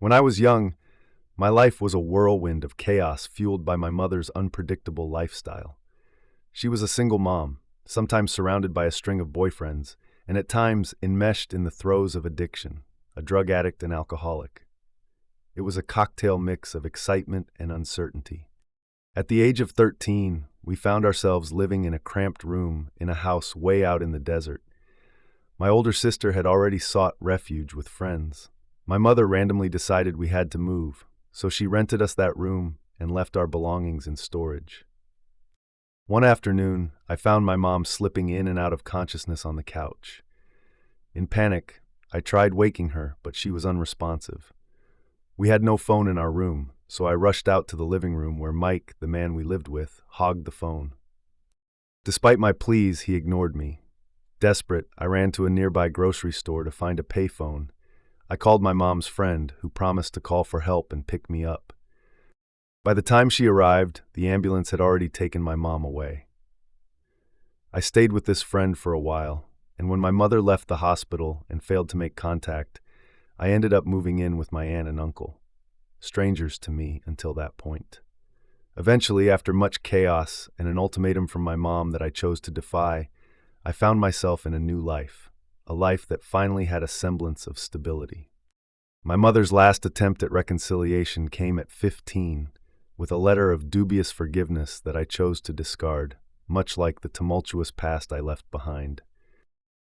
When I was young, my life was a whirlwind of chaos fueled by my mother's unpredictable lifestyle. She was a single mom, sometimes surrounded by a string of boyfriends, and at times enmeshed in the throes of addiction, a drug addict and alcoholic. It was a cocktail mix of excitement and uncertainty. At the age of 13, we found ourselves living in a cramped room in a house way out in the desert. My older sister had already sought refuge with friends. My mother randomly decided we had to move, so she rented us that room and left our belongings in storage. One afternoon, I found my mom slipping in and out of consciousness on the couch. In panic, I tried waking her, but she was unresponsive. We had no phone in our room, so I rushed out to the living room where Mike, the man we lived with, hogged the phone. Despite my pleas, he ignored me. Desperate, I ran to a nearby grocery store to find a payphone. I called my mom's friend, who promised to call for help and pick me up. By the time she arrived, the ambulance had already taken my mom away. I stayed with this friend for a while, and when my mother left the hospital and failed to make contact, I ended up moving in with my aunt and uncle, strangers to me until that point. Eventually, after much chaos and an ultimatum from my mom that I chose to defy, I found myself in a new life, a life that finally had a semblance of stability. My mother's last attempt at reconciliation came at 15, with a letter of dubious forgiveness that I chose to discard, much like the tumultuous past I left behind.